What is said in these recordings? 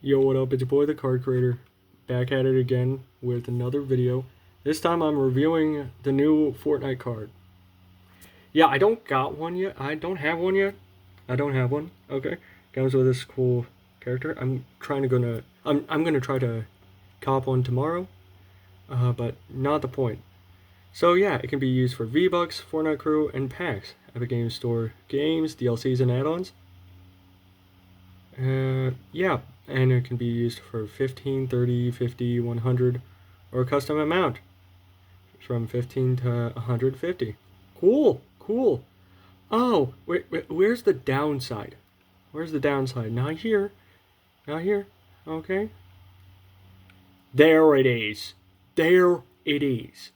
Yo, what up? It's your boy, the Card Creator, back at it again with another video. This time I'm reviewing the new Fortnite card. Yeah, I don't got one yet. I don't have one yet. I don't have one. Okay, comes with this cool character. I'm gonna try to cop one tomorrow, but not the point. So yeah, it can be used for V-Bucks, Fortnite Crew, and packs. Epic Games Store games, DLCs, and add-ons. Yeah, and it can be used for 15, 30, 50, 100, or a custom amount from 15 to 150. Cool, cool. Oh, wait, where's the downside? Where's the downside? Not here. Not here. Okay. There it is. There it is.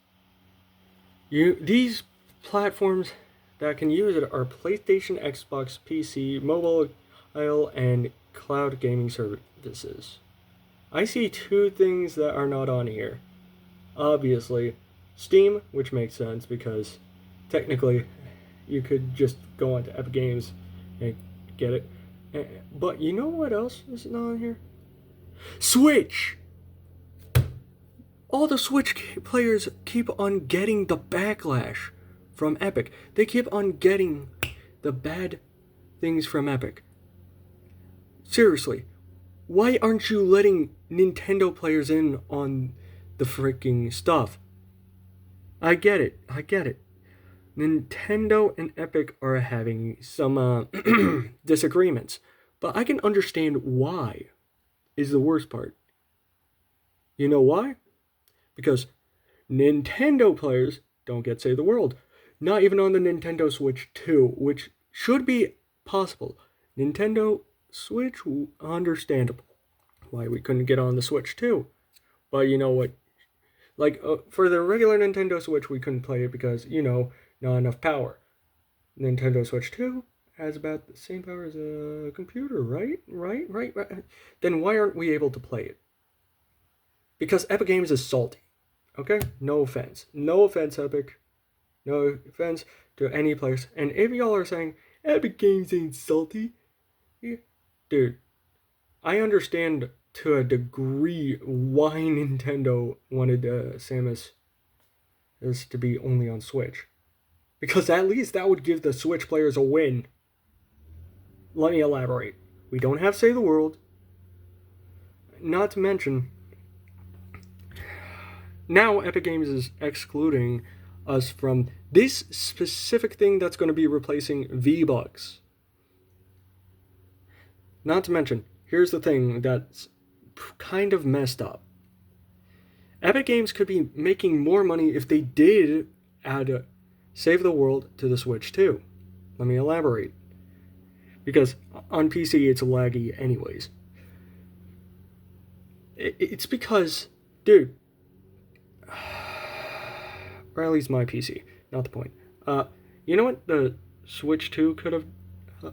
These platforms that can use it are PlayStation, Xbox, PC, mobile, and cloud gaming services. I see two things that are not on here. Obviously, Steam, which makes sense because technically you could just go onto Epic Games and get it. But you know what else is not on here? Switch! All the Switch players keep on getting the backlash from Epic. They keep on getting the bad things from Epic. Seriously, why aren't you letting Nintendo players in on the freaking stuff? I get it. Nintendo and Epic are having some disagreements, but I can understand why is the worst part. You know why? Because Nintendo players don't get Save the World. Not even on the Nintendo Switch 2, which should be possible. Nintendo Switch, understandable why we couldn't get on the Switch 2. But you know what? Like, for the regular Nintendo Switch, we couldn't play it because, not enough power. Nintendo Switch 2 has about the same power as a computer, right? Right. Then why aren't we able to play it? Because Epic Games is salty. Okay? No offense. No offense, Epic. No offense to any players. And if y'all are saying, Epic Games ain't salty, yeah, dude, I understand to a degree why Nintendo wanted Samus to be only on Switch. Because at least that would give the Switch players a win. Let me elaborate. We don't have Save the World. Not to mention, now Epic Games is excluding us from this specific thing that's going to be replacing V-Bucks. Not to mention, here's the thing that's kind of messed up. Epic Games could be making more money if they did add Save the World to the Switch too. Let me elaborate. Because on PC it's laggy anyways. It's because, dude, or at least my PC, not the point. You know what the Switch 2 could have,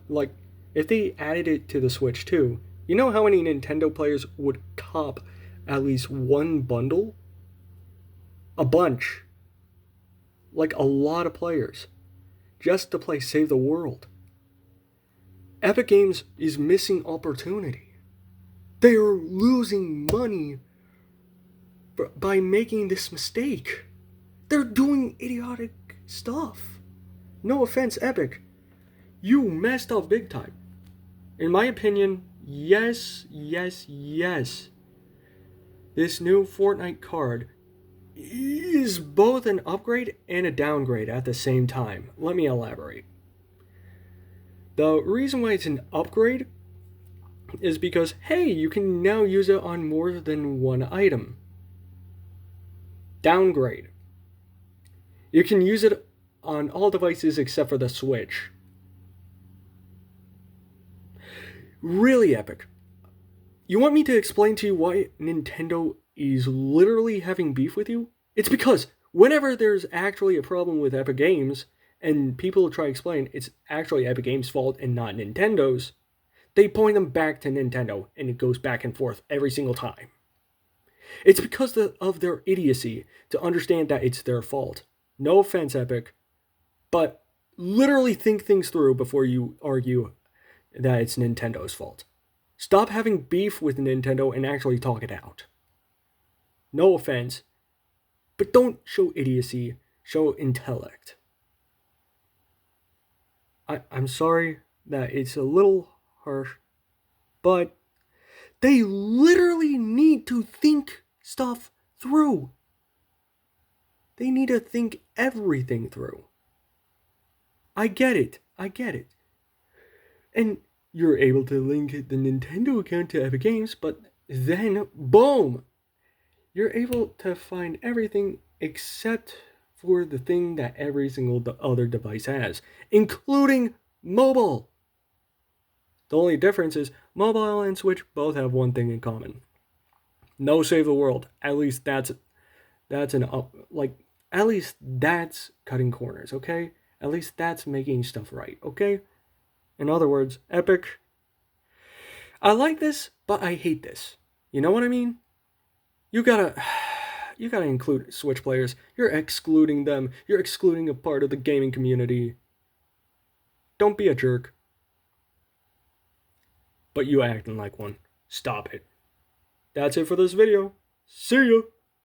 like, if they added it to the Switch 2, you know how many Nintendo players would cop at least one bundle? A bunch. Like a lot of players. Just to play Save the World. Epic Games is missing opportunity. They are losing money by making this mistake. They're doing idiotic stuff. No offense, Epic. You messed up big time. In my opinion, yes. This new Fortnite card is both an upgrade and a downgrade at the same time. Let me elaborate. The reason why it's an upgrade is because, hey, you can now use it on more than one item. Downgrade. You can use it on all devices except for the Switch. Really, Epic. You want me to explain to you why Nintendo is literally having beef with you? It's because whenever there's actually a problem with Epic Games, and people try to explain it's actually Epic Games' fault and not Nintendo's, they point them back to Nintendo, and it goes back and forth every single time. It's because of their idiocy to understand that it's their fault. No offense, Epic, but literally think things through before you argue that it's Nintendo's fault. Stop having beef with Nintendo and actually talk it out. No offense, but don't show idiocy, show intellect. I'm sorry that it's a little harsh, but they literally need to think stuff through. They need to think everything through. I get it. And you're able to link the Nintendo account to Epic Games, but then, boom! You're able to find everything except for the thing that every single other device has, including mobile. The only difference is mobile and Switch both have one thing in common. No Save the World. At least that's at least that's cutting corners, okay? At least that's making stuff right, okay? In other words, Epic, I like this, but I hate this. You know what I mean? You gotta include Switch players. You're excluding them. You're excluding a part of the gaming community. Don't be a jerk. But you acting like one. Stop it. That's it for this video. See ya!